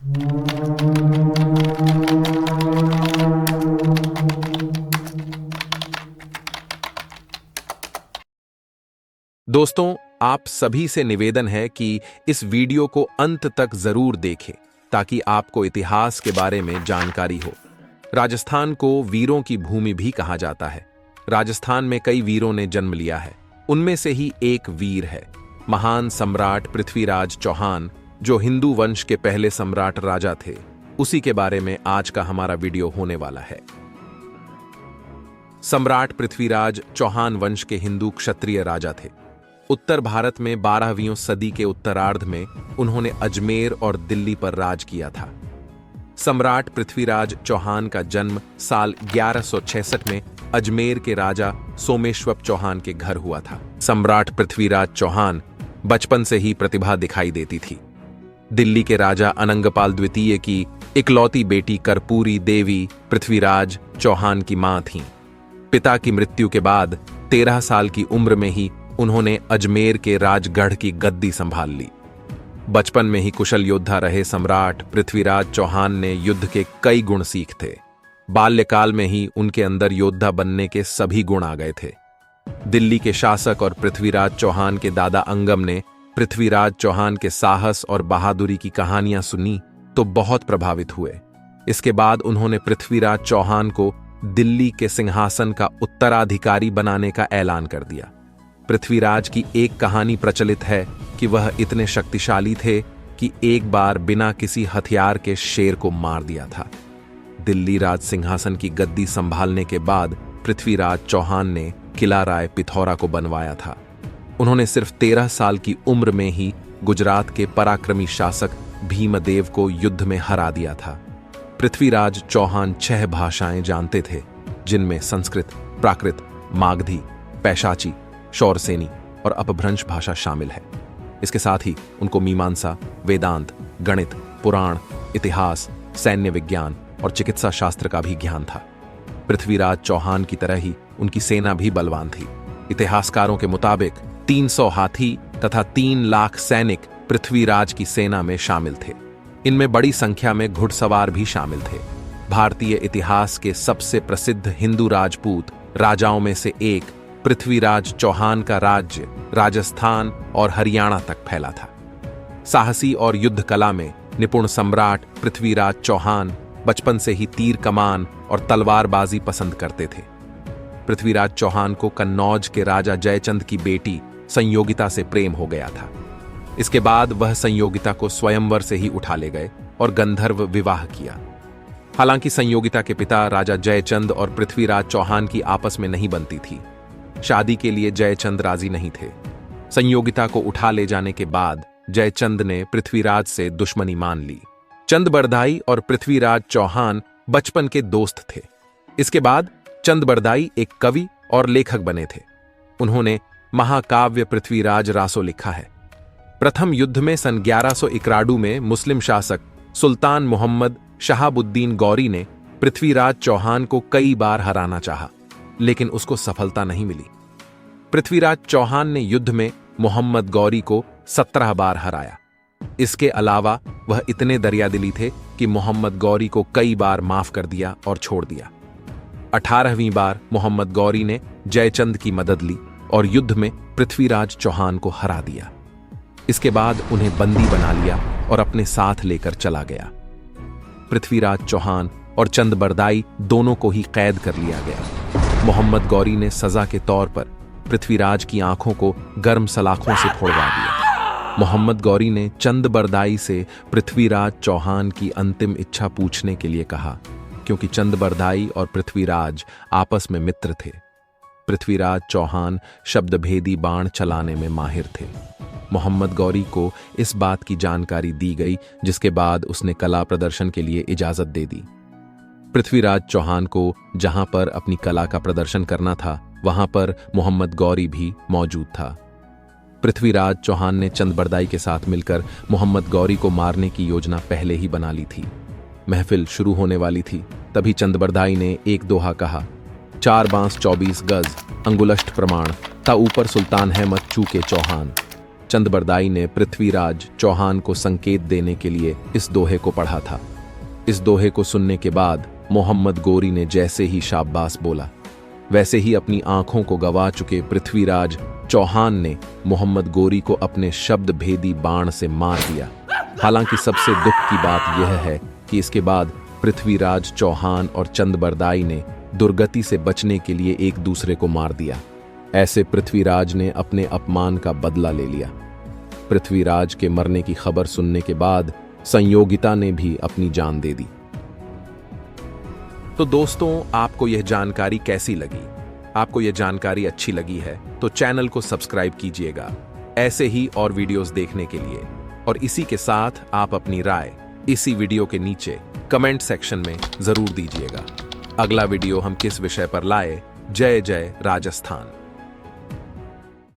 दोस्तों, आप सभी से निवेदन है कि इस वीडियो को अंत तक जरूर देखें ताकि आपको इतिहास के बारे में जानकारी हो। राजस्थान को वीरों की भूमि भी कहा जाता है। राजस्थान में कई वीरों ने जन्म लिया है। उनमें से ही एक वीर है महान सम्राट पृथ्वीराज चौहान, जो हिंदू वंश के पहले सम्राट राजा थे। उसी के बारे में आज का हमारा वीडियो होने वाला है। सम्राट पृथ्वीराज चौहान वंश के हिंदू क्षत्रिय राजा थे। उत्तर भारत में 12वीं सदी के उत्तरार्ध में उन्होंने अजमेर और दिल्ली पर राज किया था। सम्राट पृथ्वीराज चौहान का जन्म साल 1166 में अजमेर के राजा सोमेश्वर चौहान के घर हुआ था। सम्राट पृथ्वीराज चौहान बचपन से ही प्रतिभा दिखाई देती थी। दिल्ली के राजा अनंगपाल द्वितीय की इकलौती बेटी कर्पूरी देवी पृथ्वीराज चौहान की मां थीं। पिता की मृत्यु के बाद 13 साल की उम्र में ही उन्होंने अजमेर के राजगढ़ की गद्दी संभाल ली। बचपन में ही कुशल योद्धा रहे सम्राट पृथ्वीराज चौहान ने युद्ध के कई गुण सीख थे। बाल्यकाल में ही उनके अंदर योद्धा बनने के सभी गुण आ गए थे। दिल्ली के शासक और पृथ्वीराज चौहान के दादा अंगम ने पृथ्वीराज चौहान के साहस और बहादुरी की कहानियां सुनी तो बहुत प्रभावित हुए। इसके बाद उन्होंने पृथ्वीराज चौहान को दिल्ली के सिंहासन का उत्तराधिकारी बनाने का ऐलान कर दिया। पृथ्वीराज की एक कहानी प्रचलित है कि वह इतने शक्तिशाली थे कि एक बार बिना किसी हथियार के शेर को मार दिया था। दिल्ली राज सिंहासन की गद्दी संभालने के बाद पृथ्वीराज चौहान ने किला राय पिथौरा को बनवाया था। उन्होंने सिर्फ 13 साल की उम्र में ही गुजरात के पराक्रमी शासक भीमदेव को युद्ध में हरा दिया था। पृथ्वीराज चौहान 6 भाषाएं जानते थे, जिनमें संस्कृत, प्राकृत, मागधी, पैशाची, शौरसेनी और अपभ्रंश भाषा शामिल है। इसके साथ ही उनको मीमांसा, वेदांत, गणित, पुराण, इतिहास, सैन्य विज्ञान और चिकित्सा शास्त्र का भी ज्ञान था। पृथ्वीराज चौहान की तरह ही उनकी सेना भी बलवान थी। इतिहासकारों के मुताबिक 300 हाथी तथा 3 लाख सैनिक पृथ्वीराज की सेना में शामिल थे। इनमें बड़ी संख्या में घुड़सवार भी शामिल थे। भारतीय इतिहास के सबसे प्रसिद्ध हिंदू राजपूत राजाओं में से एक पृथ्वीराज चौहान का राज्य राजस्थान और हरियाणा तक फैला था। साहसी और युद्ध कला में निपुण सम्राट पृथ्वीराज चौहान बचपन से ही तीर कमान और तलवारबाजी पसंद करते थे। पृथ्वीराज चौहान को कन्नौज के राजा जयचंद की बेटी संयोगिता से प्रेम हो गया था। इसके बाद वह संयोगिता को स्वयंवर से ही उठा ले गए और गंधर्व विवाह किया। हालांकि संयोगिता के पिता राजा जयचंद और पृथ्वीराज चौहान की आपस में नहीं बनती थी। शादी के लिए जयचंद राजी नहीं थे। संयोगिता को उठा ले जाने के बाद जयचंद ने पृथ्वीराज से दुश्मनी मान ली। चंदबरदाई और पृथ्वीराज चौहान बचपन के दोस्त थे। इसके बाद चंदबरदाई एक कवि और लेखक बने थे। उन्होंने महाकाव्य पृथ्वीराज रासो लिखा है। प्रथम युद्ध में सन 1161 में मुस्लिम शासक सुल्तान मोहम्मद शहाबुद्दीन गौरी ने पृथ्वीराज चौहान को कई बार हराना चाहा, लेकिन उसको सफलता नहीं मिली। पृथ्वीराज चौहान ने युद्ध में मोहम्मद गौरी को 17 बार हराया। इसके अलावा वह इतने दरियादिली थे कि मोहम्मद गौरी को कई बार माफ कर दिया और छोड़ दिया। 18वीं बार मोहम्मद गौरी ने जयचंद की मदद ली और युद्ध में पृथ्वीराज चौहान को हरा दिया। इसके बाद उन्हें बंदी बना लिया और अपने साथ लेकर चला गया। पृथ्वीराज चौहान और चंदबरदाई दोनों को ही कैद कर लिया गया। मोहम्मद गौरी ने सजा के तौर पर पृथ्वीराज की आंखों को गर्म सलाखों से फोड़वा दिया। मोहम्मद गौरी ने चंदबरदाई से पृथ्वीराज चौहान की अंतिम इच्छा पूछने के लिए कहा, क्योंकि चंदबरदाई और पृथ्वीराज आपस में मित्र थे। पृथ्वीराज चौहान शब्दभेदी बाण चलाने में माहिर थे। मोहम्मद गौरी को इस बात की जानकारी दी गई, जिसके बाद उसने कला प्रदर्शन के लिए इजाजत दे दी। पृथ्वीराज चौहान को जहां पर अपनी कला का प्रदर्शन करना था, वहां पर मोहम्मद गौरी भी मौजूद था। पृथ्वीराज चौहान ने चंदबरदाई के साथ मिलकर मोहम्मद गौरी को मारने की योजना पहले ही बना ली थी। महफिल शुरू होने वाली थी, तभी चंदबरदाई ने एक दोहा कहा, 4 बांस 24 गज अंगुलष्ट प्रमाण, ता ऊपर सुल्तान है मत चूके चौहान। चंदबरदाई ने पृथ्वीराज चौहान को संकेत देने के लिए इस दोहे को पढ़ा था। इस दोहे को सुनने के बाद मोहम्मद गोरी ने जैसे ही शाबाश बोला, वैसे ही अपनी आंखों को गवा चुके पृथ्वीराज चौहान ने मोहम्मद गोरी को अपने शब्द भेदी बाण से मार दिया। हालांकि सबसे दुख की बात यह है कि इसके बाद पृथ्वीराज चौहान और चंदबरदाई ने दुर्गति से बचने के लिए एक दूसरे को मार दिया। ऐसे पृथ्वीराज ने अपने अपमान का बदला ले लिया। पृथ्वीराज के मरने की खबर सुनने के बाद संयोगिता ने भी अपनी जान दे दी। तो दोस्तों, आपको यह जानकारी कैसी लगी? आपको यह जानकारी अच्छी लगी है तो चैनल को सब्सक्राइब कीजिएगा ऐसे ही और वीडियोस देखने के लिए। और इसी के साथ आप अपनी राय इसी वीडियो के नीचे कमेंट सेक्शन में जरूर दीजिएगा। अगला वीडियो हम किस विषय पर लाए? जय जय राजस्थान।